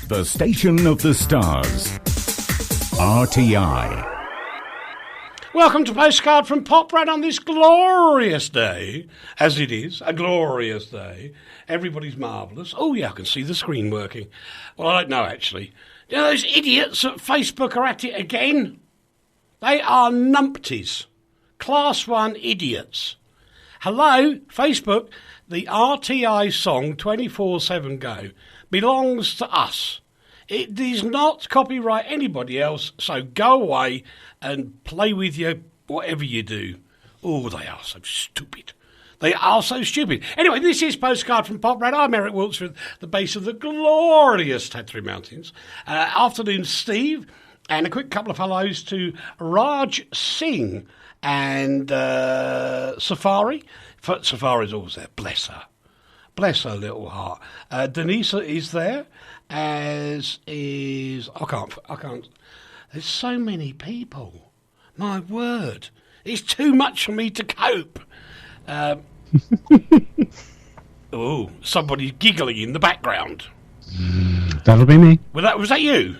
The station of the stars. RTI. Welcome to Postcard from Poprad on this glorious day, as it is, a glorious day. Everybody's marvellous. Oh, yeah, I can see the screen working. Well, I don't know, actually. You know, those idiots at Facebook are at it again? They are numpties. Class 1 idiots. Hello, Facebook, the RTI song 24/7 Go belongs to us. It does not copyright anybody else, so go away and play with your whatever you do. Oh, they are so stupid. They are so stupid. Anyway, this is Postcard from Poprad. I'm Eric Wiltshire, the base of the glorious Tattery Mountains. Afternoon, Steve, and a quick couple of hellos to Raj Singh and Safari. Safari's always there, bless her. Bless her little heart. Denise is there, as is... I can't. There's so many people. My word. It's too much for me to cope. Oh, somebody's giggling in the background. That'll be me. Well, was that you?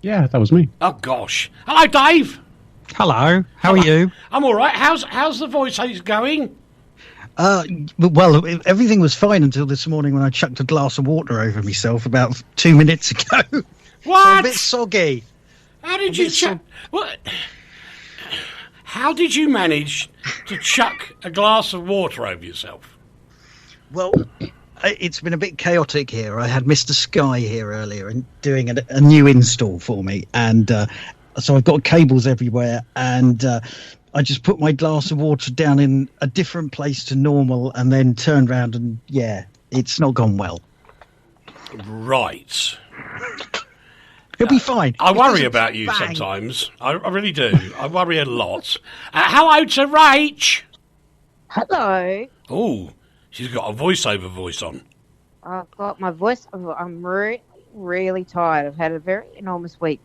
Yeah, that was me. Oh, gosh. Hello, Dave. Hello. How are you? I'm all right. How's the voice going? Well, everything was fine until this morning when I chucked a glass of water over myself about 2 minutes ago. What? So a bit soggy. How did you chuck? What? How did you manage to chuck a glass of water over yourself? Well, it's been a bit chaotic here. I had Mr. Sky here earlier and doing a new install for me, and so I've got cables everywhere, and I just put my glass of water down in a different place to normal and then turned around and, yeah, it's not gone well. Right. It'll be fine. I worry about you sometimes. I really do. I worry a lot. Hello to Rach. Hello. Oh, she's got a voiceover voice on. I've got my voice. I'm really, really tired. I've had a very enormous week.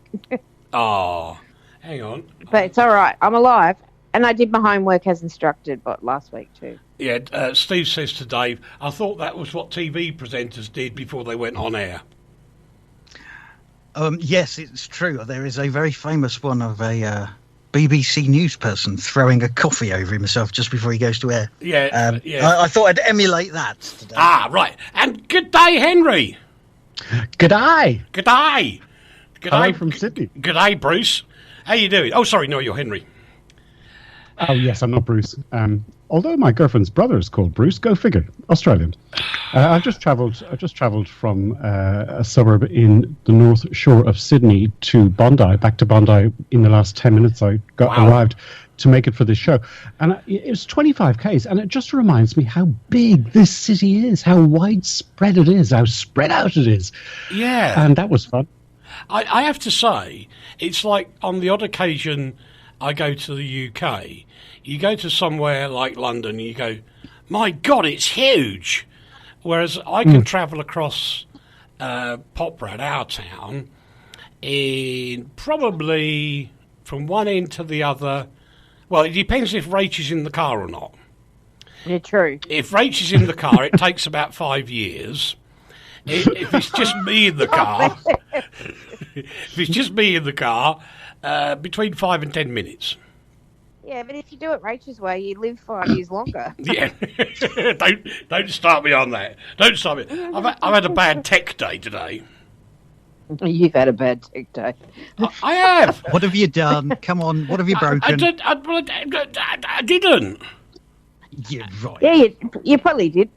Oh, hang on. But it's all right. I'm alive. And I did my homework as instructed, but last week too. Yeah, Steve says to Dave, I thought that was what TV presenters did before they went on air. Yes, it's true. There is a very famous one of a BBC news person throwing a coffee over himself just before he goes to air. Yeah, yeah. I thought I'd emulate that today. Ah, right. And good day, Henry. Good day. Good day. Good Hello day from Sydney. Good day, Bruce. How you doing? Oh, sorry, no, you're Henry. Oh, yes, I'm not Bruce. Although my girlfriend's brother is called Bruce, go figure. Australian. I've just travelled from a suburb in the north shore of Sydney to Bondi, back to Bondi in the last 10 minutes. I arrived to make it for this show. And it was 25 Ks, and it just reminds me how big this city is, how widespread it is, how spread out it is. Yeah. And that was fun. I have to say, it's like on the odd occasion I go to the UK, you go to somewhere like London, you go, my God, it's huge. Whereas I can travel across Poprad, our town, in probably from one end to the other. Well, it depends if Rach is in the car or not. Yeah, true. If Rach is in the car, it takes about 5 years. If it's just me in the car, between 5 and had Yeah, but if you do it Rachel's way, you live 5 years longer. Yeah, don't start me on that. Don't start me. I've had a bad tech day today. You've had a bad tech day. I have. What have you done? Come on, what have you broken? I didn't. Yeah, right. Yeah, you probably did.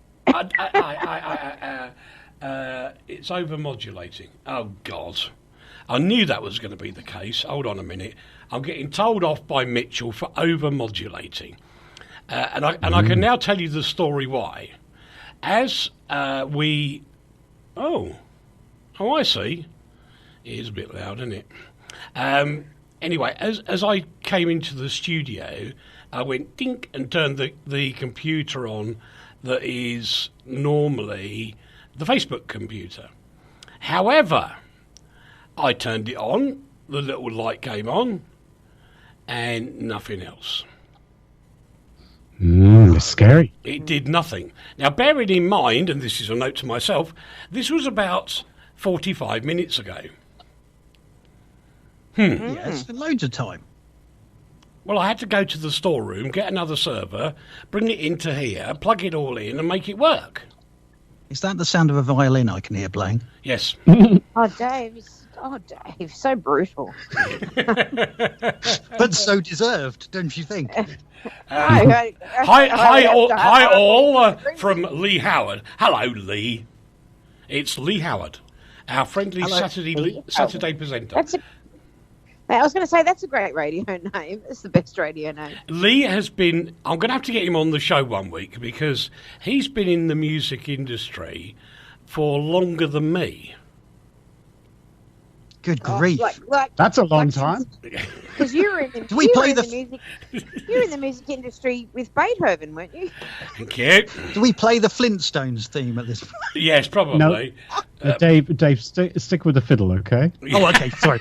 It's over-modulating. Oh, God. I knew that was going to be the case. Hold on a minute. I'm getting told off by Mitchell for over-modulating. And I can now tell you the story why. As we... Oh, I see. It is a bit loud, isn't it? Anyway, as I came into the studio, I went dink and turned the computer on that is normally the Facebook computer. However, I turned it on, the little light came on, and nothing else. It's scary. It did nothing. Now, bearing in mind, and this is a note to myself, this was about 45 minutes ago. Yes, loads of time. Well, I had to go to the storeroom, get another server, bring it into here, plug it all in, and make it work. Is that the sound of a violin I can hear playing? Yes. Oh, Dave, so brutal. But so deserved, don't you think? Hi all from Lee Howard. Hello, Lee. It's Lee Howard, our friendly Saturday presenter. I was going to say, that's a great radio name. It's the best radio name. Lee has been... I'm going to have to get him on the show one week because he's been in the music industry for longer than me. Good grief. That's a long time. Because you were in the, you were in the music industry with Beethoven, weren't you? Thank you. Do we play the Flintstones theme at this point? Yes, probably. No. Dave, stick with the fiddle, okay? Oh, okay, sorry.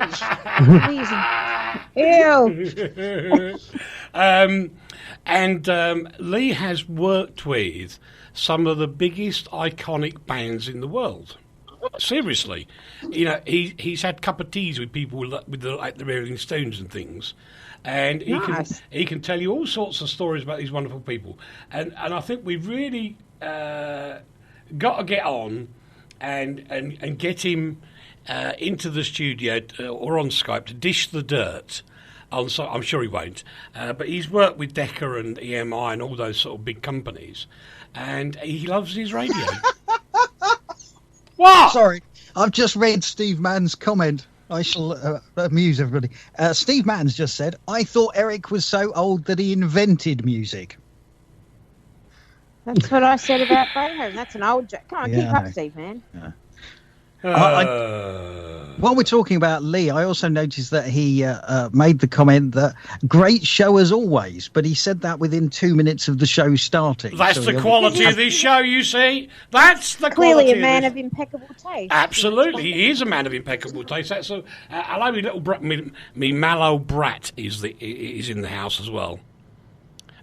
Ew. Lee has worked with some of the biggest iconic bands in the world. Seriously, you know, he's had cup of teas with people with the Rolling Stones and things, and he can tell you all sorts of stories about these wonderful people, and I think we've really got to get on and get him into the studio or on Skype to dish the dirt. I'm sure he won't, but he's worked with Decca and EMI and all those sort of big companies, and he loves his radio. What? Sorry, I've just read Steve Mann's comment. I shall amuse everybody. Steve Mann's just said, I thought Eric was so old that he invented music. That's what I said about Beethoven. That's an old joke. Come on, keep up, Steve, man. Yeah. While we're talking about Lee, I also noticed that he made the comment that great show as always, but he said that within 2 minutes of the show starting. That's the quality of this show, you see. That's the Clearly quality. A man of impeccable taste. Absolutely, he is a man of impeccable taste. That's hello, me little me mallow brat is in the house as well.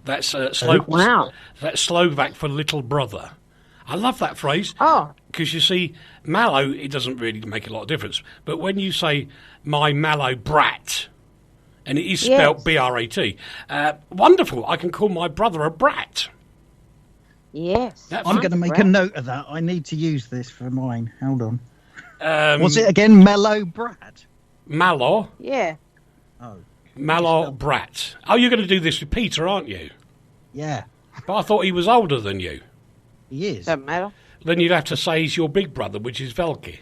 That's wow. That's Slovak for little brother. I love that phrase. Oh. Because you see, mallow, it doesn't really make a lot of difference. But when you say, my mallow brat, and it is spelt B-R-A-T, wonderful. I can call my brother a brat. Yes. I'm going to make a note of that. I need to use this for mine. Hold on. What's it again? Mellow brat? Mallow. Yeah. Oh. Mallow brat. Oh, you're going to do this with Peter, aren't you? Yeah. But I thought he was older than you. He is. Doesn't matter. Then you'd have to say he's your big brother, which is Velky.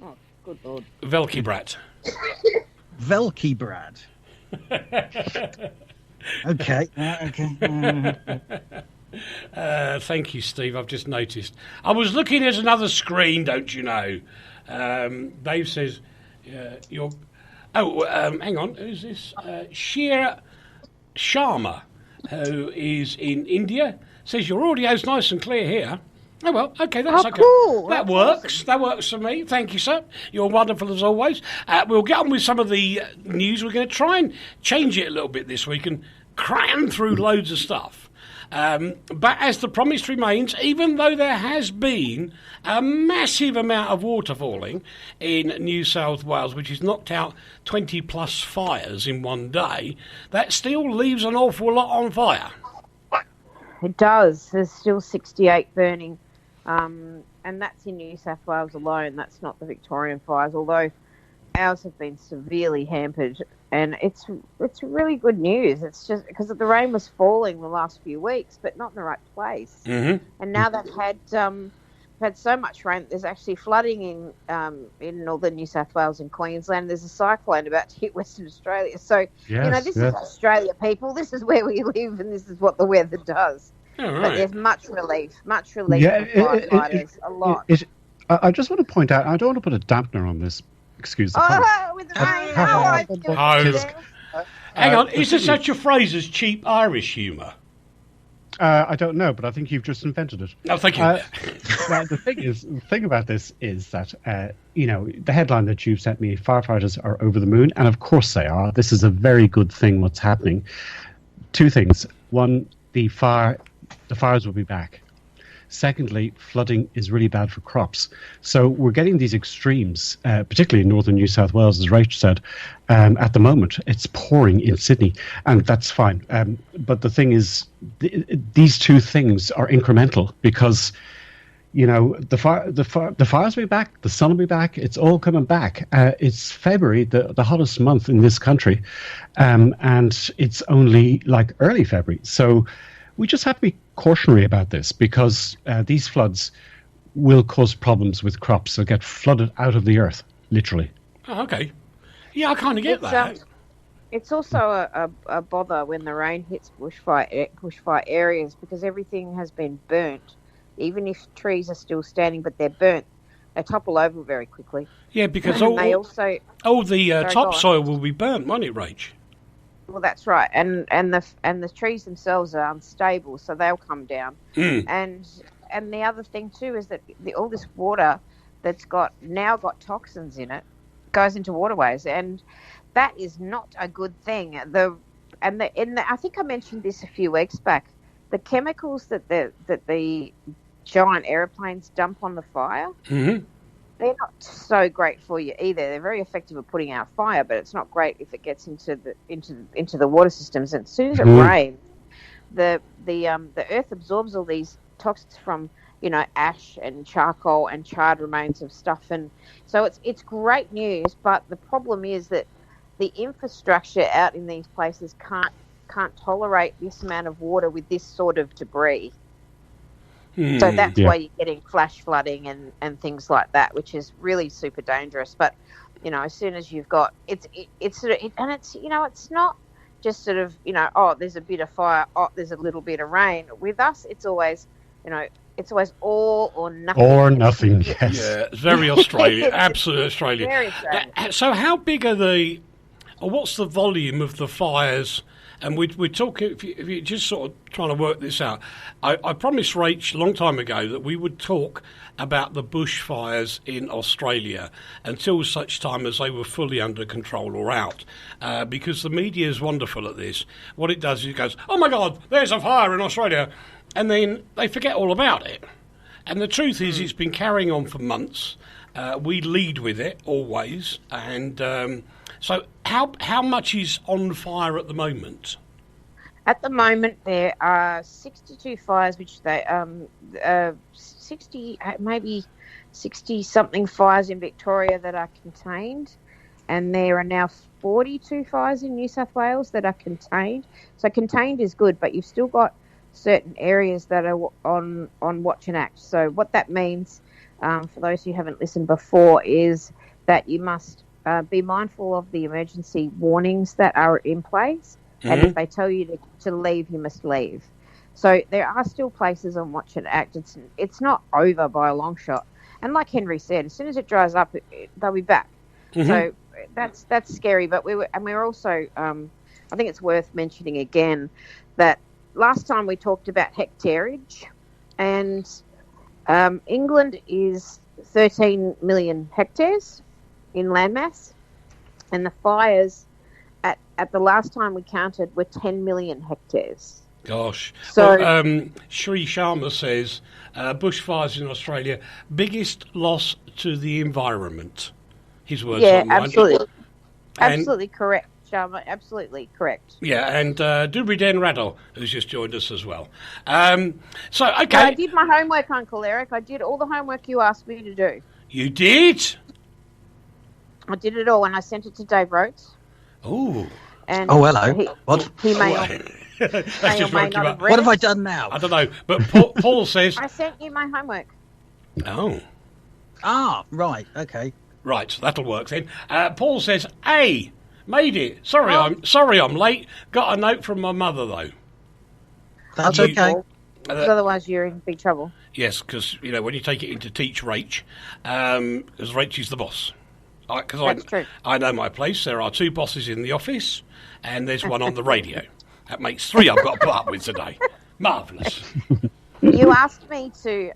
Oh, good Lord. Velky brat. Velky brat. Okay. Thank you, Steve. I've just noticed. I was looking at another screen, don't you know? Dave says, you're... Oh, hang on. Who's this? Sheer Sharma, who is in India, says your audio's nice and clear here. Oh, well, okay, that's okay. Cool. That works. Awesome. That works for me. Thank you, sir. You're wonderful as always. We'll get on with some of the news. We're going to try and change it a little bit this week and cram through loads of stuff. But as the promise remains, even though there has been a massive amount of water falling in New South Wales, which has knocked out 20-plus fires in one day, that still leaves an awful lot on fire. It does. There's still 68 burning. And that's in New South Wales alone. That's not the Victorian fires, although ours have been severely hampered. And it's really good news. It's just because the rain was falling the last few weeks, but not in the right place. Mm-hmm. And now they've had so much rain that there's actually flooding in northern New South Wales and Queensland. There's a cyclone about to hit Western Australia. So, this is Australia, people. This is where we live, and this is what the weather does. Oh, right. But there's much relief for firefighters, a lot. I just want to point out, I don't want to put a dampener on this. Excuse the pun. With the rain. Hang on, is there such a phrase as cheap Irish humour? I don't know, but I think you've just invented it. No, thank you. The thing about this is that, the headline that you sent me, firefighters are over the moon, and of course they are. This is a very good thing, what's happening. Two things. One, the fires will be back. Secondly, flooding is really bad for crops. So we're getting these extremes, particularly in northern New South Wales, as Rach said. At the moment, it's pouring in Sydney, and that's fine. But the thing is, these two things are incremental because, you know, the fires will be back, the sun will be back, it's all coming back. It's February, the hottest month in this country, and it's only like early February. So we just have to be cautionary about this because these floods will cause problems with crops. They'll get flooded out of the earth, literally. Oh, okay. Yeah, I kind of get that. It's also a bother when the rain hits bushfire areas because everything has been burnt. Even if trees are still standing, but they're burnt, they topple over very quickly. Yeah, because all the topsoil will be burnt, won't it, Rach? Well, that's right, and the trees themselves are unstable, so they'll come down. And the other thing too is that all this water that's got toxins in it goes into waterways, and that is not a good thing. I think I mentioned this a few weeks back. The chemicals that the giant aeroplanes dump on the fire, they're not so great for you either. They're very effective at putting out fire, but it's not great if it gets into the water systems. And as soon as it rains, the earth absorbs all these toxins from, you know, ash and charcoal and charred remains of stuff, and so it's great news. But the problem is that the infrastructure out in these places can't tolerate this amount of water with this sort of debris. So that's why you're getting flash flooding and things like that, which is really super dangerous. But, you know, as soon as you've got it's you know, it's not just sort of, you know, oh, there's a bit of fire, oh, there's a little bit of rain. With us, it's always, you know, it's always all or nothing. Or nothing, yes. Yeah, it's very Australian, absolutely Australian. Very Australian. So how big are what's the volume of the fires? And we're talking, if you're just sort of trying to work this out, I promised Rach a long time ago that we would talk about the bushfires in Australia until such time as they were fully under control or out, because the media is wonderful at this. What it does is it goes, oh my God, there's a fire in Australia, and then they forget all about it. And the truth is it's been carrying on for months. We lead with it always, and so how much is on fire at the moment? At the moment, there are 62 fires, which 60-something fires in Victoria that are contained, and there are now 42 fires in New South Wales that are contained. So contained is good, but you've still got certain areas that are on watch and act. So what that means, for those who haven't listened before, is that you must be mindful of the emergency warnings that are in place, and if they tell you to leave, you must leave. So there are still places on watch and act. It's not over by a long shot. And like Henry said, as soon as it dries up, they'll be back. So that's scary. But we're also, I think it's worth mentioning again that last time we talked about hectareage, and England is 13 million hectares in landmass, and the fires at the last time we counted were 10 million hectares. Gosh. So, Sri Sharma says, bushfires in Australia, biggest loss to the environment. His words online. Absolutely. Absolutely correct, Sharma. Absolutely correct. Yeah, and Dubri Den Rattle, who's just joined us as well. Okay. I did my homework, Uncle Eric. I did all the homework you asked me to do. You did? I did it all, and I sent it to Dave Rhodes. Oh. Hello. What? He may not. What have I done now? I don't know, but Paul says... I sent you my homework. Oh. Ah, right, okay. Right, so that'll work then. Paul says, hey, made it. Sorry I'm late. Got a note from my mother, though. That's okay. Because otherwise you're in big trouble. Yes, because, you know, when you take it into Teach Rach, because Rach is the boss. That's true. I know my place. There are 2 bosses in the office, and there's one on the radio. That makes 3 I've got to put up with today. Marvellous. You asked me to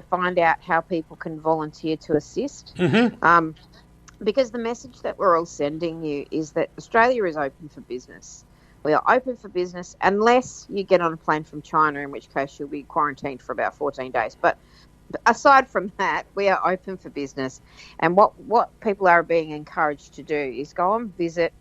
find out how people can volunteer to assist, because the message that we're all sending you is that Australia is open for business. We are open for business unless you get on a plane from China, in which case you'll be quarantined for about 14 days. But aside from that, we are open for business. And what people are being encouraged to do is go and visit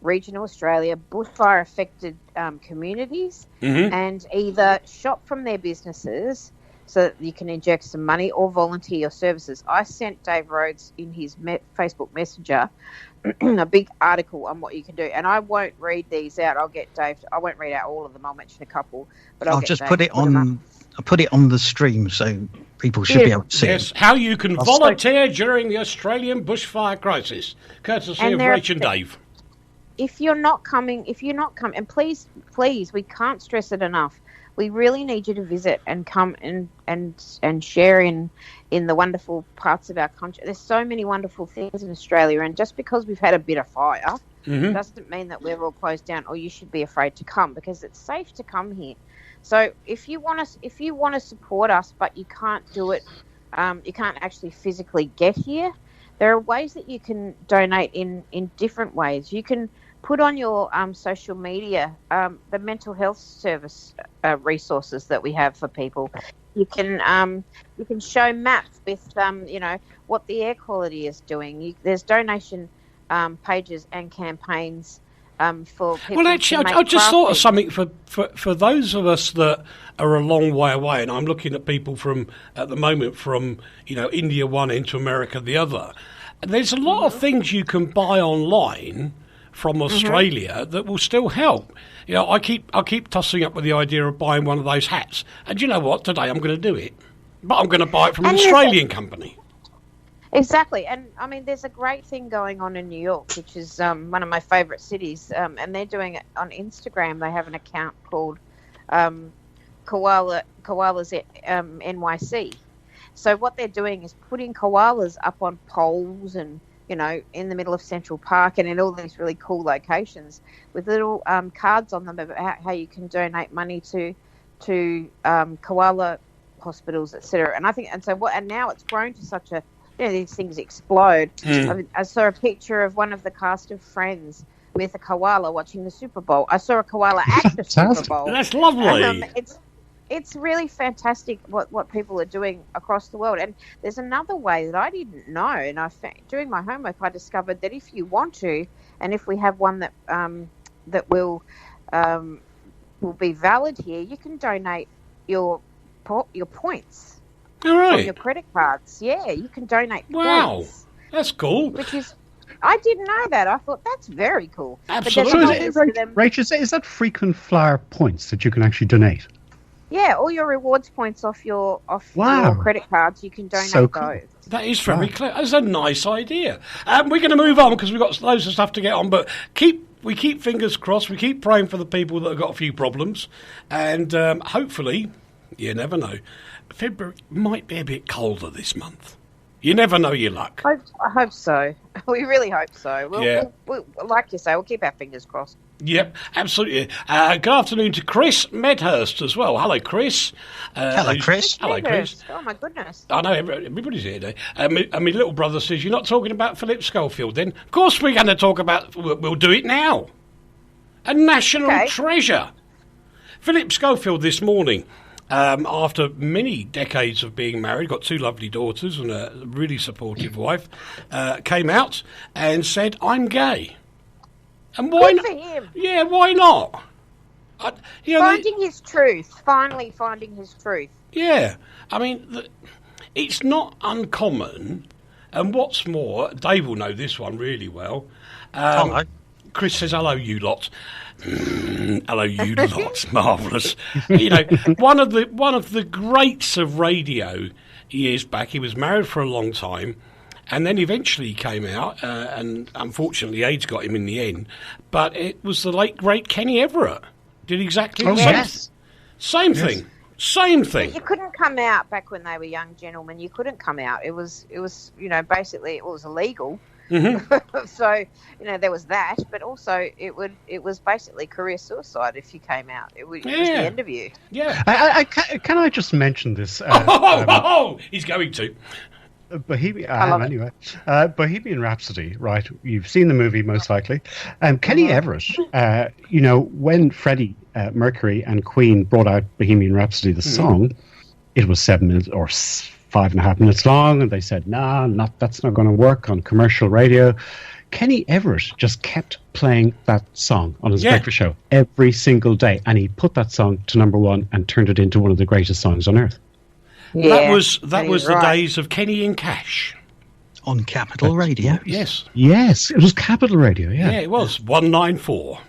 regional Australia, bushfire-affected communities, and either shop from their businesses so that you can inject some money or volunteer your services. I sent Dave Rhodes in his Facebook Messenger a big article on what you can do, and I won't read these out. I'll get Dave. I won't read out all of them. I'll mention a couple, but I'll just Dave put it on. I'll put it on the stream so people should be able to see Yes, it. how you can volunteer during the Australian bushfire crisis, courtesy of Rach and Dave. If you're not coming, and please, we can't stress it enough. We really need you to visit and come and share in the wonderful parts of our country. There's so many wonderful things in Australia, and just because we've had a bit of fire doesn't mean that we're all closed down or you should be afraid to come, because it's safe to come here. So if you want to support us, but you can't do it, you can't actually physically get here, there are ways that you can donate in different ways. You can put on your social media the mental health service resources that we have for people. You can show maps with what the air quality is doing. There's donation pages and campaigns for people. Well, actually, I just thought of something for those of us that are a long way away, and I'm looking at people at the moment from India one end to America the other. There's a lot of things you can buy online from Australia that will still help. I keep tossing up with the idea of buying one of those hats, and you know what? Today I'm going to do it, but I'm going to buy it from an Australian company. Exactly, and I mean, there's a great thing going on in New York, which is one of my favourite cities, and they're doing it on Instagram. They have an account called Koalas NYC. So what they're doing is putting koalas up on poles and in the middle of Central Park and in all these really cool locations with little cards on them about how you can donate money to koala hospitals, etc. And now it's grown to such a these things explode. I saw a picture of one of the cast of Friends with a koala watching the Super Bowl. I saw a koala at the Super Bowl. That's lovely. It's really fantastic what people are doing across the world. And there's another way that I didn't know, and doing my homework, I discovered that if you want to, and if we have one that will be valid here, you can donate your points from your credit cards. Yeah, you can donate points. That's cool. Which is, I didn't know that. I thought that's very cool. Absolutely. Rach, is that frequent flyer points that you can actually donate? Yeah, all your rewards points off your credit cards, you can donate those. That is very clever. That's a nice idea. We're going to move on because we've got loads of stuff to get on, but we keep fingers crossed. We keep praying for the people that have got a few problems, and hopefully, you never know, February might be a bit colder this month. You never know your luck. I hope so. We really hope so. We'll, like you say, we'll keep our fingers crossed. Yep, absolutely. Good afternoon to Chris Medhurst as well. Hello, Chris. Hello, Chris. Hello, Chris. Oh, my goodness. I know, everybody's here today. And my little brother says, you're not talking about Philip Schofield then? Of course we're going to talk about, we'll do it now. A national treasure. Philip Schofield this morning, after many decades of being married, got two lovely daughters and a really supportive wife, came out and said, I'm gay. And why not? Good for him. Yeah, why not? His truth. Finally finding his truth. Yeah. I mean, it's not uncommon. And what's more, Dave will know this one really well. Hello. Chris says, hello, you lot. Hello, you lot. Marvellous. One of the greats of radio years back, he was married for a long time. And then eventually he came out, and unfortunately AIDS got him in the end. But it was the late, great Kenny Everett. Did exactly the same thing. Same thing. You couldn't come out back when they were young gentlemen. You couldn't come out. It was basically it was illegal. Mm-hmm. So, there was that. But also it was basically career suicide if you came out. It was the end of you. Yeah. Can I just mention this? He's going to. Bohemian Rhapsody, right? You've seen the movie most likely. Kenny Everett, when Freddie Mercury and Queen brought out Bohemian Rhapsody, the song, it was 7 minutes or 5.5 minutes long, and they said, that's not going to work on commercial radio. Kenny Everett just kept playing that song on his breakfast show every single day, and he put that song to number one and turned it into one of the greatest songs on earth. Yeah, that was the days of Kenny and Cash on Capital Radio. Yes, it was Capital Radio. Yeah, it was 194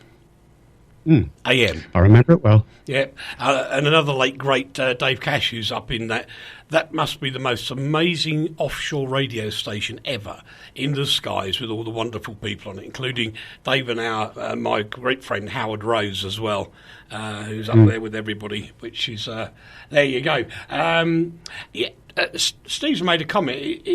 AM. I remember it well. Yeah, and another late great Dave Cash, who's up in that. That must be the most amazing offshore radio station ever, in the skies, with all the wonderful people on it, including Dave and my great friend Howard Rose as well, who's up there with everybody, which is, there you go. Steve's made a comment.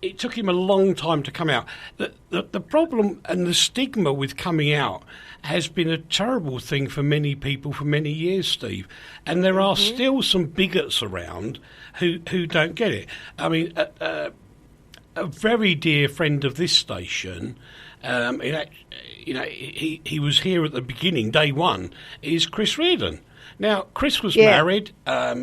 It took him a long time to come out. The problem and the stigma with coming out has been a terrible thing for many people for many years, Steve. And there are still some bigots around who don't get it. I mean, a very dear friend of this station, he was here at the beginning, day one, is Chris Reardon. Now, Chris was married.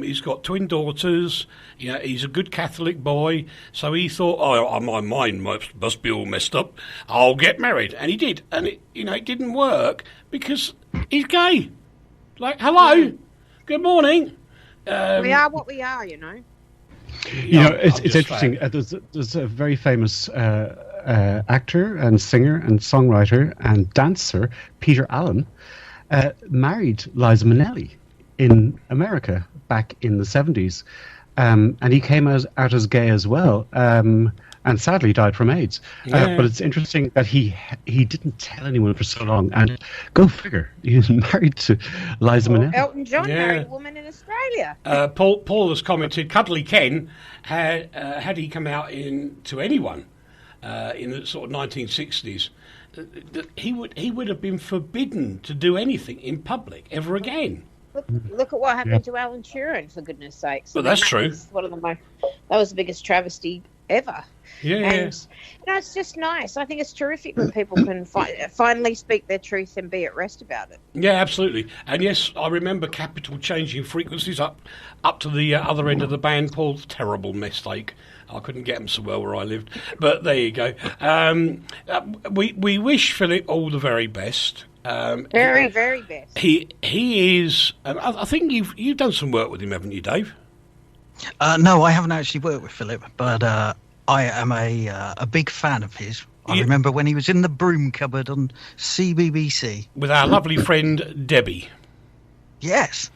He's got twin daughters. He's a good Catholic boy. So he thought, my mind must be all messed up. I'll get married. And he did. And, it didn't work because he's gay. Like, hello, good morning. We are what we are, It's interesting. There's a very famous actor and singer and songwriter and dancer, Peter Allen, married Liza Minnelli in America back in the 70s. And he came out as gay as well, and sadly died from AIDS. But it's interesting that he didn't tell anyone for so long. And go figure, he was married to Liza Minnelli. Elton John married a woman in Australia. Paul has commented, Cuddly Ken, had he come out to anyone in the sort of 1960s, he would have been forbidden to do anything in public ever again. Look at what happened to Alan Turing, for goodness sakes. Well, that's true. That was the biggest travesty ever. And it's just nice. I think it's terrific when people can finally speak their truth and be at rest about it. Yeah, absolutely. And yes, I remember Capital changing frequencies up to the other end of the band. Paul, terrible mistake. I couldn't get them so well where I lived. But there you go. We wish Philip all the very best. Very, very best. He is. I think you've done some work with him, haven't you, Dave? No, I haven't actually worked with Philip, but I am a big fan of his. I remember when he was in the broom cupboard on CBBC with our lovely friend Debbie. Yes,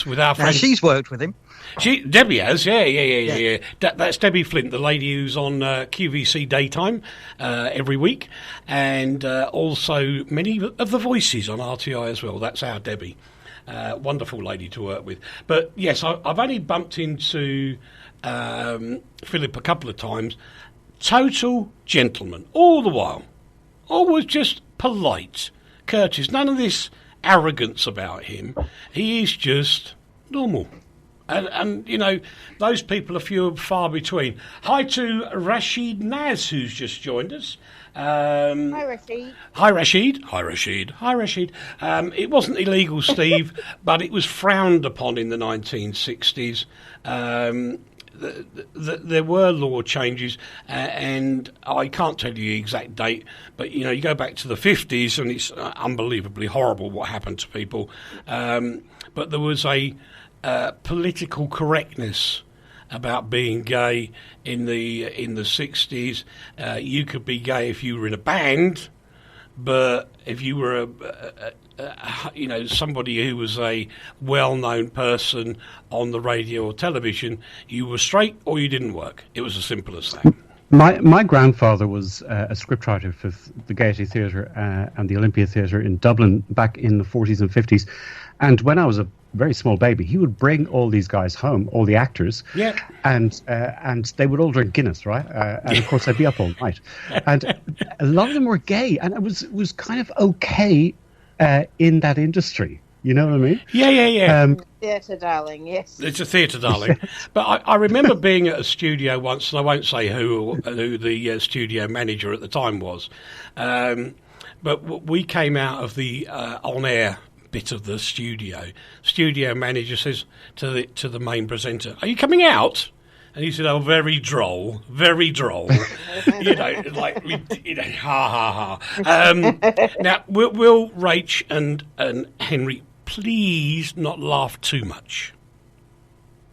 with our friend. Now, she's worked with him. Debbie has, yeah. That's Debbie Flint, the lady who's on QVC Daytime every week, and also many of the voices on RTI as well. That's our Debbie. Wonderful lady to work with. But yes, I've only bumped into Philip a couple of times. Total gentleman, all the while. Always just polite, courteous. None of this arrogance about him. He is just normal. And those people are few and far between. Hi to Rashid Naz, who's just joined us. Hi, Rashid. Hi, Rashid. It wasn't illegal, Steve, but it was frowned upon in the 1960s. There were law changes, and I can't tell you the exact date, but you go back to the 50s, and it's unbelievably horrible what happened to people. But there was a political correctness about being gay in the 60s. You could be gay if you were in a band, but if you were somebody who was a well-known person on the radio or television, you were straight or you didn't work. It was as simple as that. My grandfather was a scriptwriter for the Gaiety Theatre and the Olympia Theatre in Dublin back in the 40s and 50s. And when I was a very small baby, he would bring all these guys home, all the actors, and they would all drink Guinness, right? And of course, they'd be up all night. And a lot of them were gay, and it was kind of okay in that industry. You know what I mean? Yeah. theatre darling, yes. It's a theatre darling. But I remember being at a studio once, and I won't say who the studio manager at the time was. But we came out of the on-air bit of the studio. Studio manager says to the main presenter, "Are you coming out?" And he said, "Oh, very droll, very droll." Ha ha ha. Now, will Rach and Henry please not laugh too much?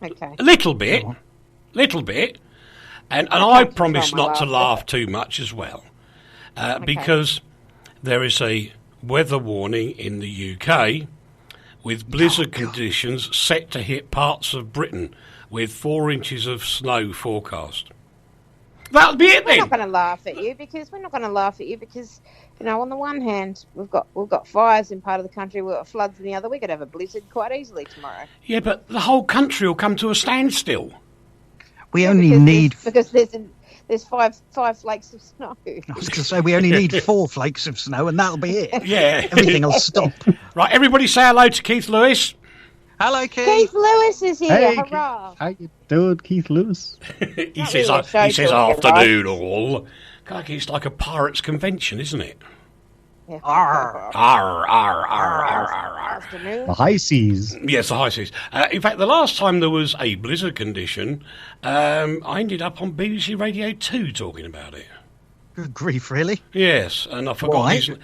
Okay. A little bit. And I promise not to laugh too much as well. Because there is a weather warning in the UK with blizzard conditions set to hit parts of Britain with 4 inches of snow forecast. That'll be it then. We're not going to laugh at you because on the one hand we've got fires in part of the country, we've got floods in the other. We could have a blizzard quite easily tomorrow. Yeah, but the whole country will come to a standstill. We only need because there's five flakes of snow. I was going to say we only need 4 flakes of snow, and that'll be it. Yeah, everything will stop. Right, everybody, say hello to Keith Lewis. Hello, Keith. Keith Lewis is here. Hey, hurrah! how you doing, Keith Lewis? He says afternoon all. God, it's like a pirates' convention, isn't it? Yeah. Arr, arr, arr, arr, arr, arr. Afternoon. The high seas. Yes, the high seas. In fact, the last time there was a blizzard condition, I ended up on BBC Radio 2 talking about it. Good grief, really? Yes, and I forgot. Why? It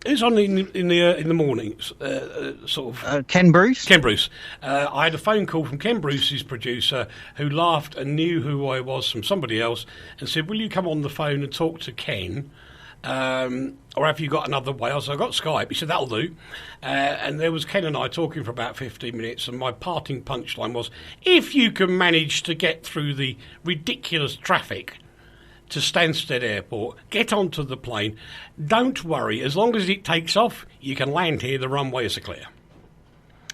was on in the mornings, sort of. Ken Bruce? Ken Bruce. I had a phone call from Ken Bruce's producer, who laughed and knew who I was from somebody else, and said, "Will you come on the phone and talk to Ken? Or have you got another way?" I said, "I've got Skype." He said, "That'll do." And there was Ken and I talking for about 15 minutes, and my parting punchline was, "If you can manage to get through the ridiculous traffic to Stansted Airport, get onto the plane, don't worry, as long as it takes off, you can land here, the runways are clear."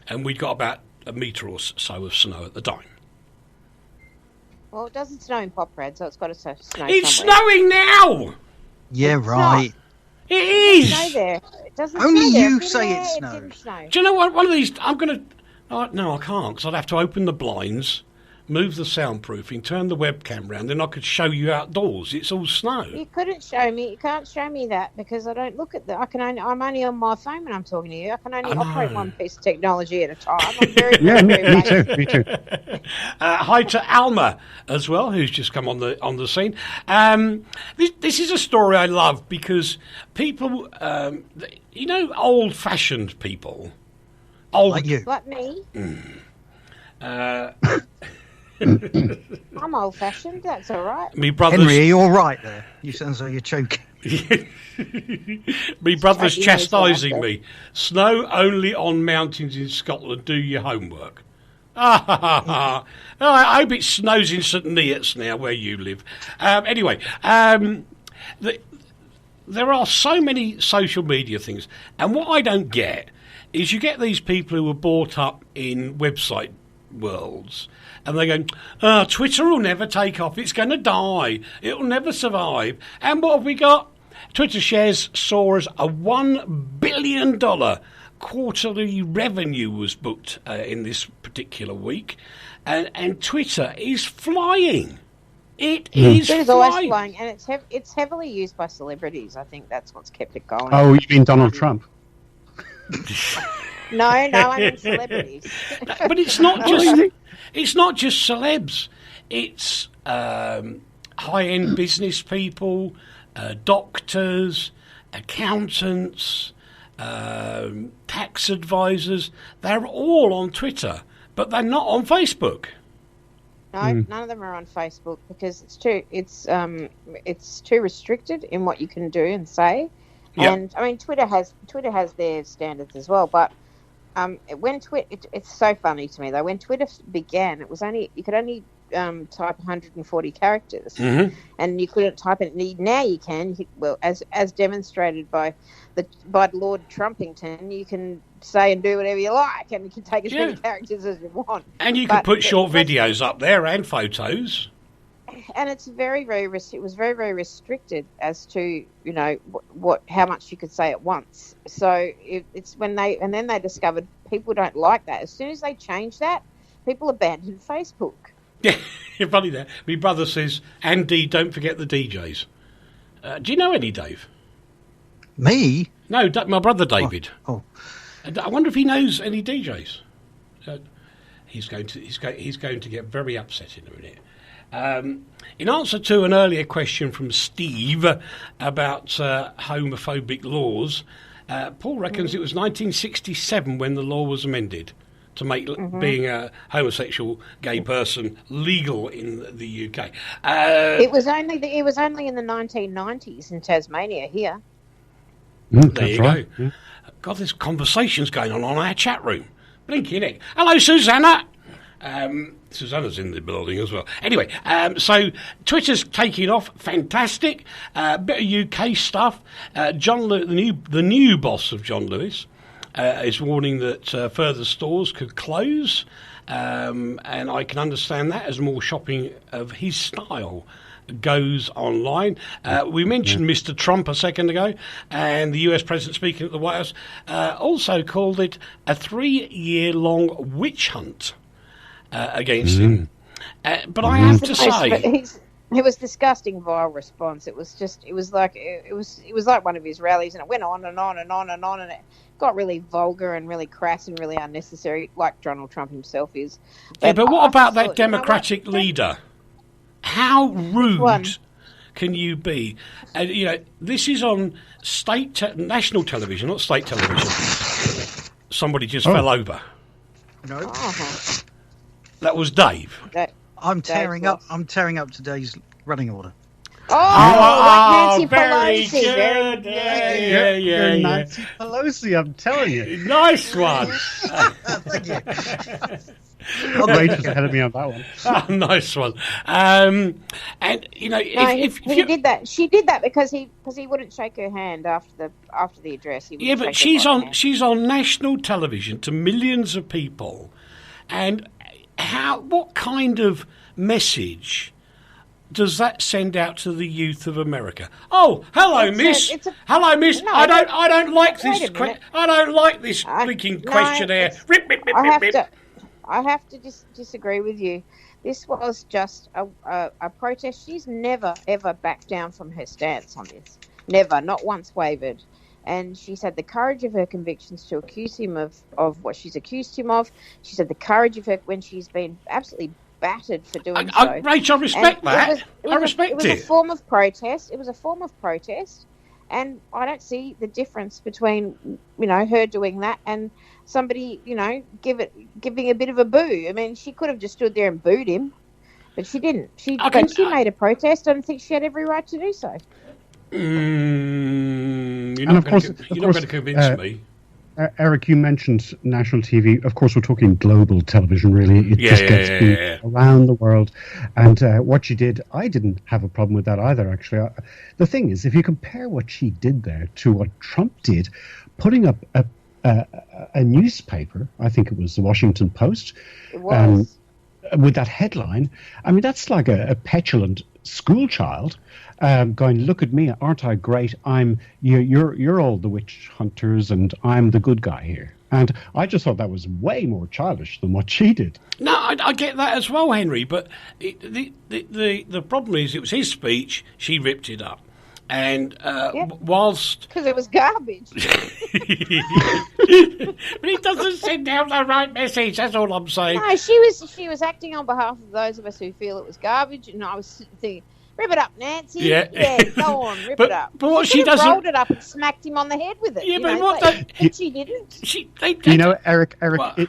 And we'd got about a metre or so of snow at the time. Well, it doesn't snow in Poprad, so it's got to snow It's somewhere. snowing now! Yeah, It's right. It is! Snow there. It doesn't Only snow there. you It's in say there. it It snows. didn't snow. Do you know what? One of these, I'm going to... No, I can't, because I'd have to open the blinds, move the soundproofing, turn the webcam round, then I could show you outdoors. It's all snow. You couldn't show me. You can't show me that because I don't look at that. I'm only on my phone when I'm talking to you. I can only operate one piece of technology at a time. I'm very, Yeah, very me basic. too. Hi to Alma as well, who's just come on the scene. This is a story I love because people, old-fashioned people, Like you. Like me. I'm old-fashioned. That's all right. Me brothers, Henry, are you all right there? You sound as though you're choking. me brothers Straight in his chastising laughter. me. Snow only on mountains in Scotland. Do your homework. I hope it snows in St Neots now, where you live. Anyway, there are so many social media things, and what I don't get is you get these people who are brought up in website worlds, and they go, Twitter will never take off, it's going to die, it'll never survive. And what have we got? Twitter shares soar as a $1 billion quarterly revenue was booked in this particular week, and Twitter is flying. It is Twitter's always flying. flying, and it's heavily used by celebrities. I think that's what's kept it going. Oh, you mean Donald Trump? No, I mean celebrities. But it's not just celebs. It's high-end business people, doctors, accountants, tax advisors. They're all on Twitter, but they're not on Facebook. No, none of them are on Facebook because it's too restricted in what you can do and say. Yep. And I mean, Twitter has their standards as well. But when it's so funny to me though. When Twitter began, you could only type 140 characters, and you couldn't type it. Now you can. Well, as demonstrated by Lord Trumpington, you can say and do whatever you like, and you can take as many characters as you want. And you can put short videos up there and photos. and it's very, it was very, very restricted as to, you know, what how much you could say at once. So it's when then they discovered people don't like that. As soon as they changed that, people abandoned Facebook. Yeah, funny that. My brother says, Andy, don't forget the DJs. Do you know any, Dave? Me? No, my brother David. Oh. I wonder if he knows any DJs. He's going to get very upset in a minute. In answer to an earlier question from Steve about homophobic laws, Paul reckons it was 1967 when the law was amended to make being a homosexual gay person legal in the UK. It was only in the 1990s in Tasmania here. There you right. go. Yeah. God, there's conversations going on our chat room. Blinking heck. Hello, Susanna. Susanna's in the building as well. Anyway, so Twitter's taking off. Fantastic. Bit of UK stuff. John, the new boss of John Lewis, is warning that further stores could close, and I can understand that as more shopping of his style goes online. We mentioned Mr. Trump a second ago, and the US president speaking at the White House also called it a 3-year-long witch hunt against him. But I have to say, it was disgusting, vile response. It was like one of his rallies, and it went on and on and on and on, and it got really vulgar and really crass and really unnecessary, like Donald Trump himself is. But what about that Democratic leader? How rude can you be? And this is on national television, not state television. Somebody just fell over. No. Oh. That was Dave. I'm tearing up today's running order. Oh, like Nancy very Pelosi. good. Yeah. Nancy Pelosi, I'm telling you. Nice one. Thank you. Rachel's ahead of me on that one. Oh, nice one. And if he did that. She did that because he wouldn't shake her hand after the address. But she's on national television to millions of people, and what kind of message does that send out to the youth of America? Oh, hello, miss. Hello, miss. No, I don't like this. I don't like this No, freaking questionnaire. Rip. I have to disagree with you. This was just a protest. She's never, ever backed down from her stance on this. Never, not once wavered. And she's had the courage of her convictions to accuse him of what she's accused him of. She's had the courage of her when she's been absolutely battered for doing so. Rachel, I respect that. I respect it. It was a form of protest. It was a form of protest. And I don't see the difference between, her doing that and somebody, giving a bit of a boo. I mean, she could have just stood there and booed him, but she didn't. When she made a protest, I don't think she had every right to do so. You're not going to convince me. Eric, you mentioned national TV. Of course, we're talking global television, really. It just gets around the world. And what she did, I didn't have a problem with that either, actually. The thing is, if you compare what she did there to what Trump did, putting up a newspaper, I think it was the Washington Post, It was. With that headline, I mean, that's like a petulant schoolchild going, look at me, aren't I great? You're all the witch hunters and I'm the good guy here. And I just thought that was way more childish than what she did. No, I get that as well, Henry, but the problem is it was his speech, she ripped it up. And whilst... Because it was garbage. But it doesn't send out the right message, that's all I'm saying. No, she was acting on behalf of those of us who feel it was garbage, and I was thinking, rip it up, Nancy. Yeah, go on, rip it up. But what she doesn't... rolled it up and smacked him on the head with it. Yeah, but what... And she didn't. Eric,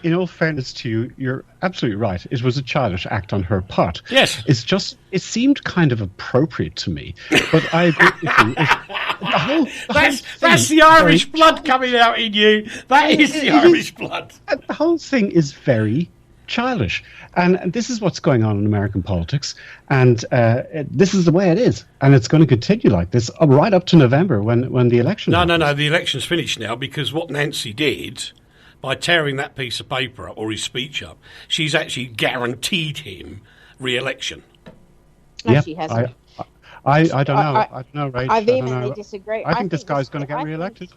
in all fairness to you, you're absolutely right. It was a childish act on her part. Yes. It seemed kind of appropriate to me. But I agree with you. That's the Irish blood coming out in you. That is the Irish blood. The whole thing is very childish. And this is what's going on in American politics. And this is the way it is. And it's going to continue like this right up to November when the election happens. No. The election's finished now because what Nancy did, by tearing that piece of paper up or his speech up, she's actually guaranteed him re-election. No, Yeah, she hasn't. I don't know. I don't know, Rach. I I don't vehemently know. disagree. I think this guy's going to get re-elected.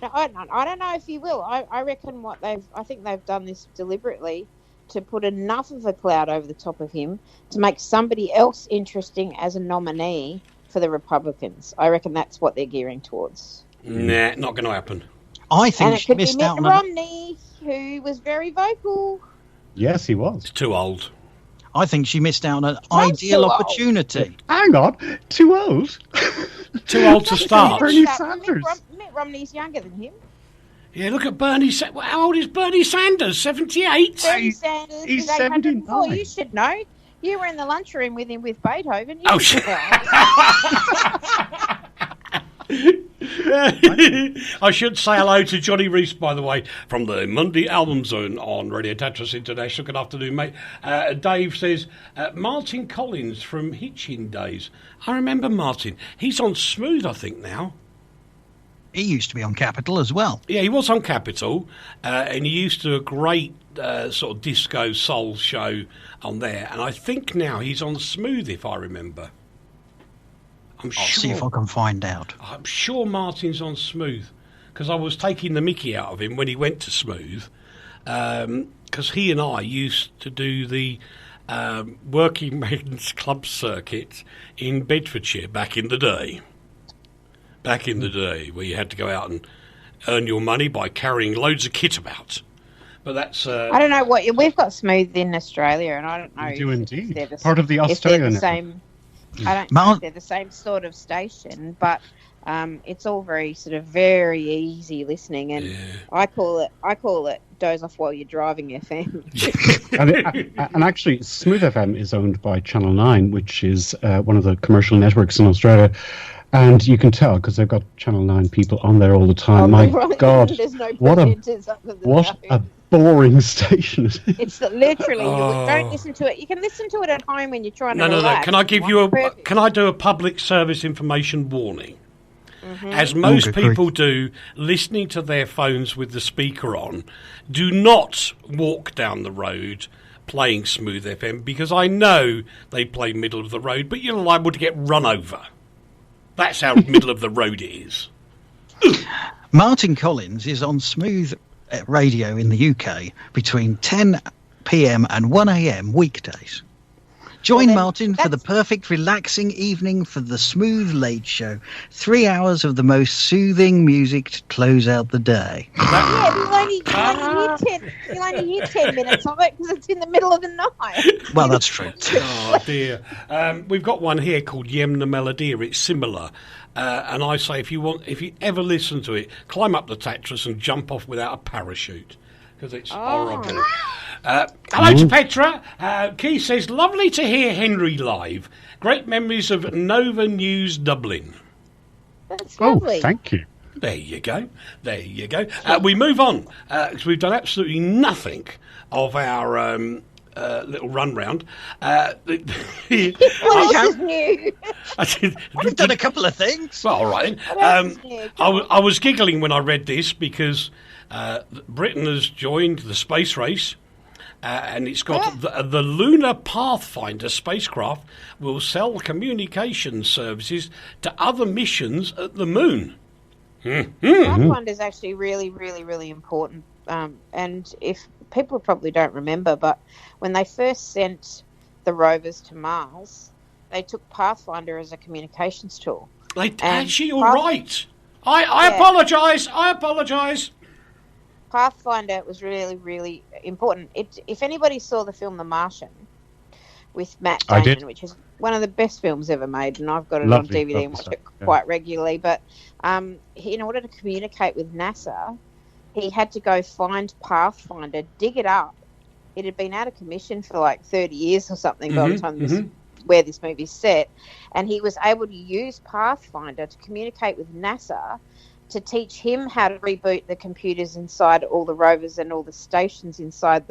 No, I don't know if he will. I reckon I think they've done this deliberately to put enough of a cloud over the top of him to make somebody else interesting as a nominee for the Republicans. I reckon that's what they're gearing towards. Nah, not going to happen. I think And it she could be missed Mitt out on Romney, who was very vocal. Yes, he was. It's too old. I think she missed out on an Sounds ideal too old. opportunity. Hang on, too old. Too old to start. Bernie Sanders. Mitt Romney's younger than him. Yeah, look at Bernie. How old is Bernie Sanders? 78? Bernie Sanders He's is 804. 79. You should know. You were in the lunchroom with him with Beethoven. You Oh, should shit. know. I should say hello to Johnny Reese, by the way, from the Monday Album Zone on Radio Tetris International. Good afternoon, mate. Dave says, Martin Collins from Hitchin Days. I remember Martin. He's on Smooth, I think, now. He used to be on Capital as well. Yeah, he was on Capital, and he used to do a great sort of disco soul show on there. And I think now he's on Smooth, if I remember. I'll see if I can find out. I'm sure Martin's on Smooth, because I was taking the mickey out of him when he went to Smooth, because he and I used to do the working men's club circuit in Bedfordshire back in the day. Back in the day, where you had to go out and earn your money by carrying loads of kit about. But that's... I don't know what we've got Smooth in Australia, and I don't know. We do indeed. If they're the, Part of the if Australian they're the network. same. I don't know if they're the same sort of station, but it's all very sort of very easy listening, and Yeah. I call it doze off while you're driving FM. And actually, Smooth FM is owned by Channel 9, which is one of the commercial networks in Australia. And you can tell because they've got Channel 9 people on there all the time. My God, There's no what presenters other than what those. a boring station it is. It's literally Oh. don't listen to it. You can listen to it at home when you're trying No, to no, no. relax. Can I give you a? Perfect. Can I do a public service information warning? As most good people do, listening to their phones with the speaker on, do not walk down the road playing Smooth FM, because I know they play middle of the road, but you're liable to get run over. That's how middle of the road it is. Martin Collins is on Smooth Radio in the UK between 10 p.m. and 1 a.m. weekdays. Join Martin for the perfect relaxing evening for the Smooth Late Show. 3 hours of the most soothing music to close out the day. Yeah, you'll only hear 10 minutes of it because it's in the middle of the night. Well, that's true. Oh dear. We've got one here called Yemna Melodia. It's similar. And I say, if you ever listen to it, climb up the Tatras and jump off without a parachute, because it's horrible. Hello to Petra. Keith says, lovely to hear Henry live. Great memories of Nova News Dublin. That's Oh, lovely. thank you. There you go. There you go. We move on, because we've done absolutely nothing of our little run round. What else is new? We've done a couple of things. Well, all right. What else is new? I was giggling when I read this because Britain has joined the space race, and it's got the Lunar Pathfinder spacecraft will sell communication services to other missions at the moon. Pathfinder is actually really, really, really important. And if people probably don't remember, but when they first sent the rovers to Mars, they took Pathfinder as a communications tool. Actually, you're right. I apologise. I apologise. Pathfinder was really, really important. If anybody saw the film The Martian with Matt I Damon, did. which is one of the best films ever made, and I've got it Lovely, on DVD and lovely watch it stuff, yeah. quite regularly, but in order to communicate with NASA, he had to go find Pathfinder, dig it up. It had been out of commission for like 30 years or something by the time where this movie's set, and he was able to use Pathfinder to communicate with NASA to teach him how to reboot the computers inside all the rovers and all the stations inside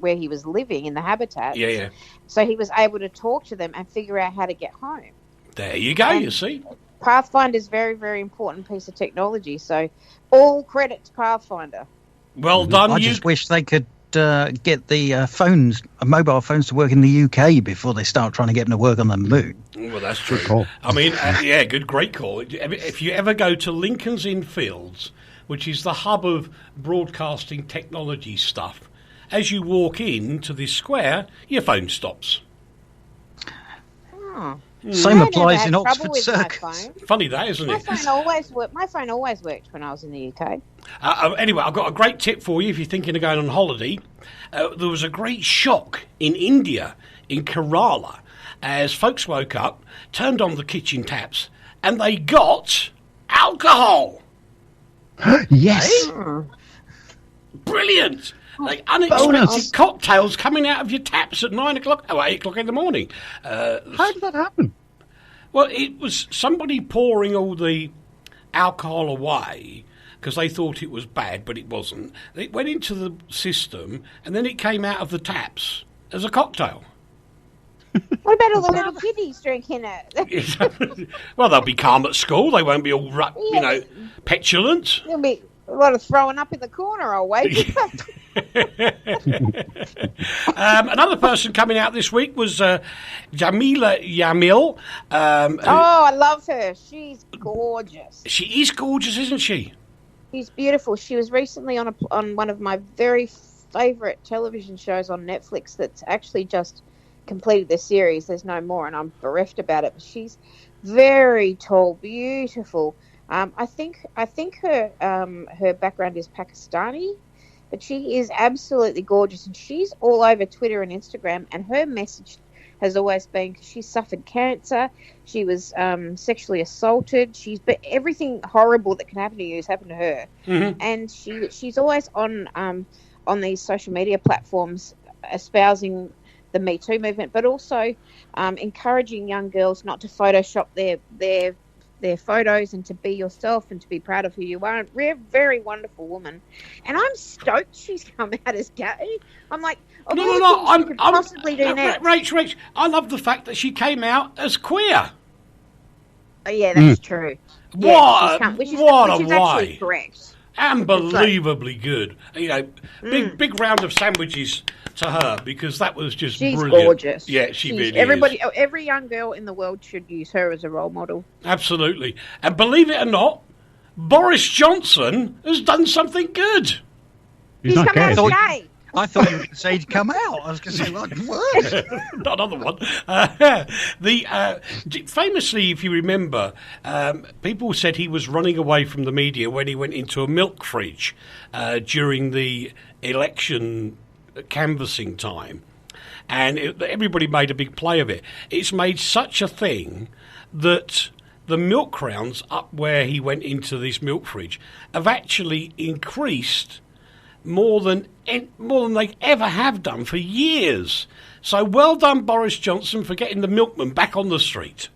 where he was living in the habitat. Yeah. So he was able to talk to them and figure out how to get home. There you go, you see. Pathfinder is a very, very important piece of technology. So all credit to Pathfinder. Well done. I just wish they could get the mobile phones to work in the UK before they start trying to get them to work on the moon. Well, that's true. Good call. I mean, great call. If you ever go to Lincoln's Inn Fields, which is the hub of broadcasting technology stuff, as you walk into this square, your phone stops. Oh. Same I applies never in had trouble Oxford with Circus. my phone. Funny that, isn't My it? phone always worked. My phone always worked when I was in the UK. Anyway, I've got a great tip for you if you're thinking of going on holiday. There was a great shock in India, in Kerala, as folks woke up, turned on the kitchen taps, and they got alcohol. Yes. Brilliant. Like unexpected cocktails coming out of your taps at 9 o'clock, 8 o'clock in the morning. How did that happen? Well, it was somebody pouring all the alcohol away because they thought it was bad, but it wasn't. It went into the system, and then it came out of the taps as a cocktail. What about all the little kiddies drinking it? Well, they'll be calm at school. They won't be all, petulant. There'll be a lot of throwing up in the corner, I'll wait. Another person coming out this week was Jamila Yamil. I love her. She's gorgeous. She is gorgeous, isn't she? She's beautiful. She was recently on one of my very favourite television shows on Netflix that's actually just completed the series. There's no more, and I'm bereft about it. But she's very tall, beautiful. I think her background is Pakistani, but she is absolutely gorgeous, and she's all over Twitter and Instagram. And her message has always been, because she suffered cancer, she was sexually assaulted, but everything horrible that can happen to you has happened to her. Mm-hmm. And she's always on these social media platforms espousing the Me Too movement, but also encouraging young girls not to Photoshop their photos and to be yourself and to be proud of who you are. A very wonderful woman, and I'm stoked she's come out as gay. I'm like, I'm possibly do next. Rach, I love the fact that she came out as queer. Oh, yeah, that's true. Which is actually correct. Unbelievably good. Big round of sandwiches to her, because that was just she's brilliant. Gorgeous. Yeah, she's really everybody, is. Every young girl in the world should use her as a role model. Absolutely. And believe it or not, Boris Johnson has done something good. He's not gay. I thought you were going to say he'd come out. I was going to say, what? Not another one. Famously, if you remember, people said he was running away from the media when he went into a milk fridge during the election canvassing time, and everybody made a big play of it. It's made such a thing that the milk rounds up where he went into this milk fridge have actually increased more than they ever have done for years. So well done, Boris Johnson, for getting the milkman back on the street.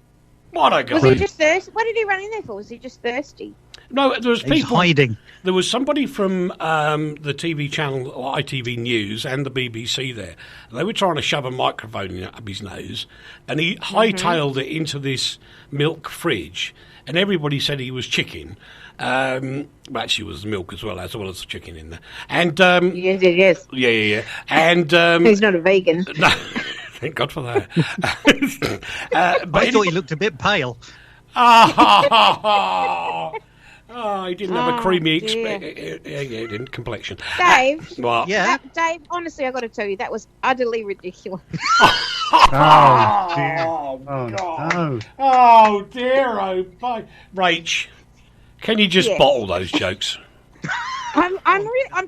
What a guy. Was he just thirsty? What did he run in there for? Was he just thirsty? No, there was people. He's hiding. There was somebody from the TV channel, or ITV News, and the BBC there. And they were trying to shove a microphone up his nose, and he hightailed it into this milk fridge, and everybody said he was chicken. Well, actually, it was milk as well as the chicken in there. And yes. Yeah. And he's not a vegan. No, thank God for that. But I thought he looked a bit pale. He didn't have a creamy complexion. Dave, what? Yeah. Dave, honestly, I got to tell you, that was utterly ridiculous. Oh, dear. God. Oh, dear. Oh, bye. Rach, can you just bottle those jokes? I'm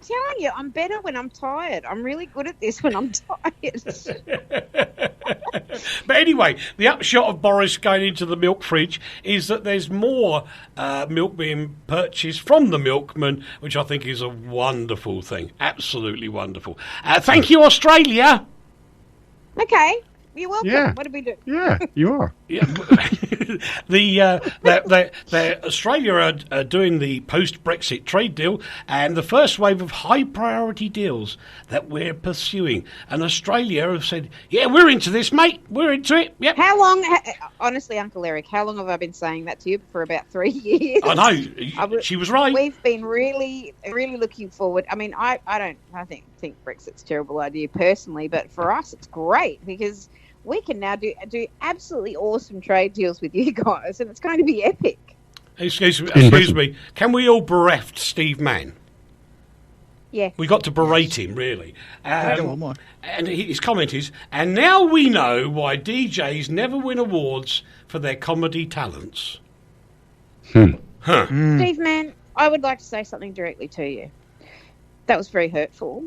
telling you, I'm better when I'm tired. I'm really good at this when I'm tired. But anyway, the upshot of Boris going into the milk fridge is that there's more milk being purchased from the milkman, which I think is a wonderful thing. Absolutely wonderful. Thank you, Australia. Okay, you're welcome. Yeah. What did we do? Yeah, you are. Yeah, Australia are doing the post-Brexit trade deal, and the first wave of high-priority deals that we're pursuing. And Australia have said, "Yeah, we're into this, mate. We're into it." Yep. How long, honestly, Uncle Eric? How long have I been saying that to you? For about 3 years. I know. She was right. We've been really, really looking forward. I mean, I think Brexit's a terrible idea personally, but for us, it's great because we can now do absolutely awesome trade deals with you guys, and it's going to be epic. Excuse me. Can we all bereft Steve Mann? Yeah. We got to berate him, really. Go on, what? And his comment is, and now we know why DJs never win awards for their comedy talents. Steve Mann, I would like to say something directly to you. That was very hurtful.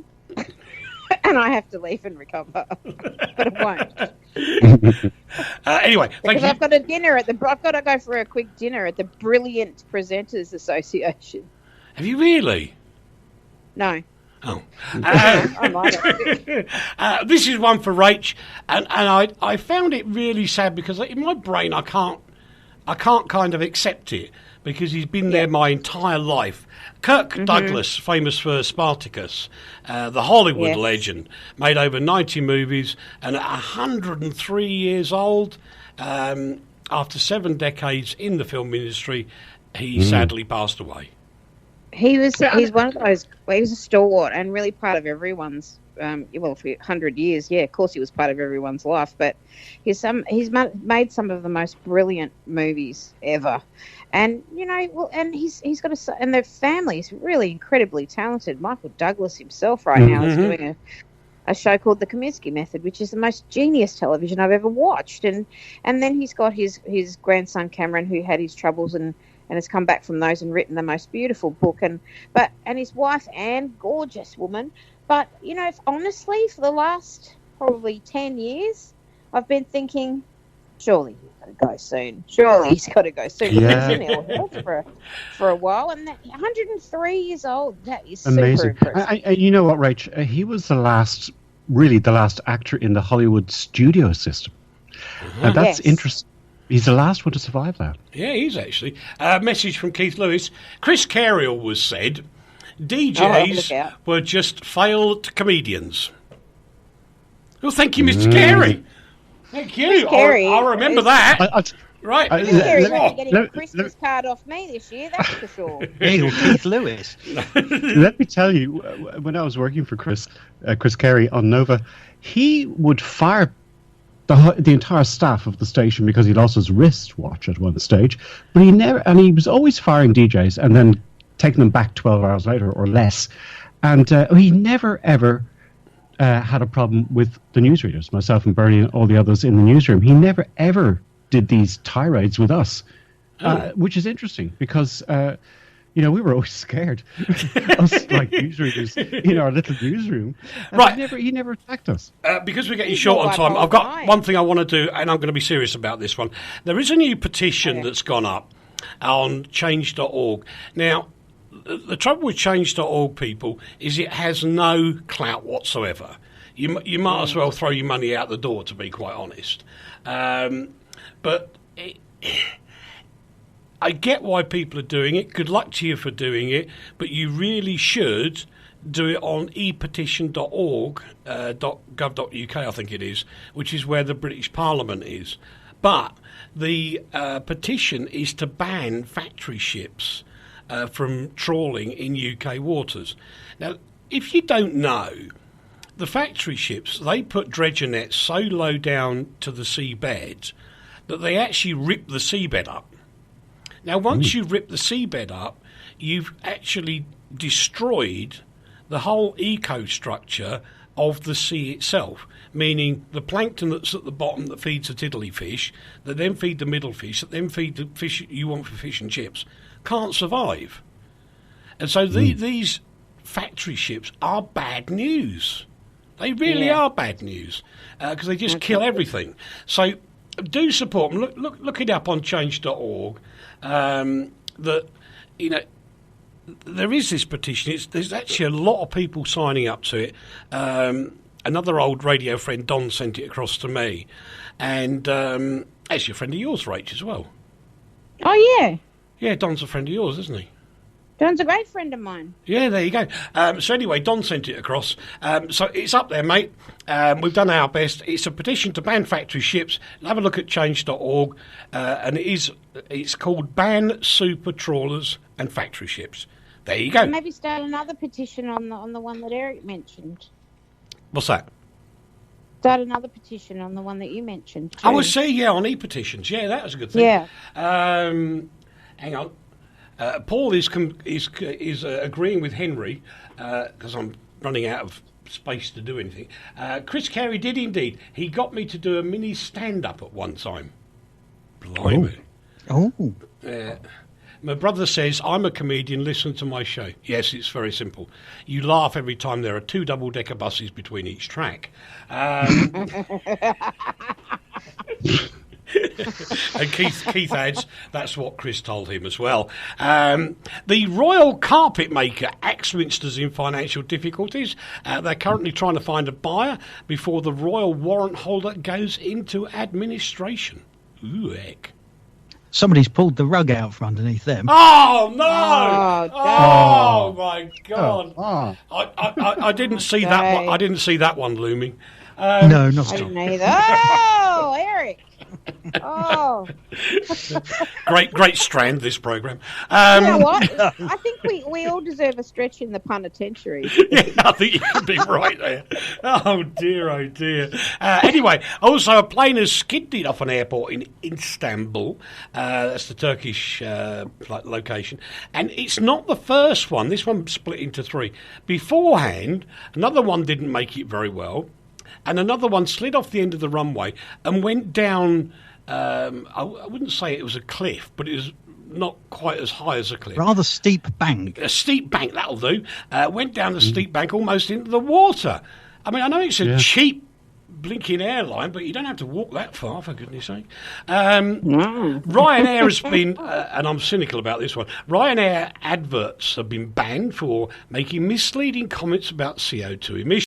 And I have to leave and recover, but I won't. Anyway, because I've got a dinner I've got to go for a quick dinner at the Brilliant Presenters Association. Have you really? No. Oh. I might have. This is one for Rach, and I found it really sad because in my brain I can't kind of accept it because he's been there my entire life. Kirk Douglas, famous for Spartacus, the Hollywood legend, made over 90 movies, and at 103 years old, after 7 decades in the film industry, he sadly passed away. He's one of those. He was a stalwart and really part of everyone's. For 100 years, of course he was part of everyone's life. But he's made some of the most brilliant movies ever, and and he's got and their family's really incredibly talented. Michael Douglas himself right now is doing a show called The Kominsky Method, which is the most genius television I've ever watched. And then he's got his grandson Cameron, who had his troubles and has come back from those and written the most beautiful book. And his wife Anne, gorgeous woman. But, honestly, for the last probably 10 years, I've been thinking, surely he's got to go soon. Surely he's got to go soon. Yeah. He's in ill health for a while. And 103 years old, that is amazing. Super impressive. You know what, Rach? He was the last actor in the Hollywood studio system. And that's interesting. He's the last one to survive that. Yeah, he's actually. Message from Keith Lewis. Chris Carey was said, DJs were just failed comedians. Well, thank you, Mr. Carey. Thank you. I'll remember that. Right. Chris Carey's getting a Christmas card off me this year, that's for sure. Hey, Keith Lewis. Let me tell you, when I was working for Chris Carey on Nova, he would fire the entire staff of the station because he lost his wristwatch at one stage. But he was always firing DJs and then taking them back 12 hours later or less. And he never, ever had a problem with the newsreaders, myself and Bernie and all the others in the newsroom. He never, ever did these tirades with us, which is interesting because, we were always scared. Us, like newsreaders in our little newsroom. And he never attacked us. Because we're getting short on time, I've got one thing I want to do, and I'm going to be serious about this one. There is a new petition that's gone up on change.org. Now, the trouble with change.org, people, is it has no clout whatsoever. You might as well throw your money out the door, to be quite honest. But I get why people are doing it. Good luck to you for doing it. But you really should do it on epetition.org, .gov.uk, I think it is, which is where the British Parliament is. But the petition is to ban factory ships from trawling in UK waters. Now, if you don't know, the factory ships, they put dredger nets so low down to the seabed that they actually rip the seabed up. Now, once you rip the seabed up, you've actually destroyed the whole eco-structure of the sea itself, meaning the plankton that's at the bottom that feeds the tiddly fish, that then feed the middle fish, that then feed the fish you want for fish and chips, can't survive. And so these factory ships are bad news. They really are bad news because they just kill everything. So do support them. Look it up on change.org. That there is this petition. There's actually a lot of people signing up to it. Another old radio friend, Don, sent it across to me, and That's your friend of yours, Rach, as well. Oh, yeah. Yeah, Don's a friend of yours, isn't he? Don's a great friend of mine. Yeah, there you go. So anyway, Don sent it across. So it's up there, mate. We've done our best. It's a petition to ban factory ships. Have a look at change.org. And it's called Ban Super Trawlers and Factory Ships. There you go. And maybe start another petition on the one that Eric mentioned. What's that? Start another petition on the one that you mentioned. Too. Oh, I see, yeah, on e-petitions. Yeah, that was a good thing. Yeah. Hang on. Paul is agreeing with Henry because I'm running out of space to do anything. Chris Carey did indeed. He got me to do a mini stand-up at one time. Blimey. Oh. My brother says, I'm a comedian, listen to my show. Yes, it's very simple. You laugh every time there are 2 double-decker buses between each track. And Keith adds, that's what Chris told him as well. The Royal Carpet Maker, Axminster's in financial difficulties. They're currently trying to find a buyer before the royal warrant holder goes into administration. Ooh, heck. Somebody's pulled the rug out from underneath them. Oh, no! Oh, My God. Oh. I didn't see that one. I didn't see that one looming. No, not I at all. didn't either. Oh, Eric. Oh. Great strand, this program. You know what? I think we all deserve a stretch in the penitentiary. Yeah, I think you could be right there. Oh, dear. Anyway, also a plane has skidded off an airport in Istanbul. That's the Turkish location. And it's not the first one. This one split into 3. Beforehand, another one didn't make it very well. And another one slid off the end of the runway and went down, I wouldn't say it was a cliff, but it was not quite as high as a cliff. Rather steep bank. A steep bank, that'll do. Went down the steep bank almost into the water. I mean, I know it's a cheap blinking airline, but you don't have to walk that far, for goodness sake. Ryanair has been, and I'm cynical about this one, Ryanair adverts have been banned for making misleading comments about CO2 emissions.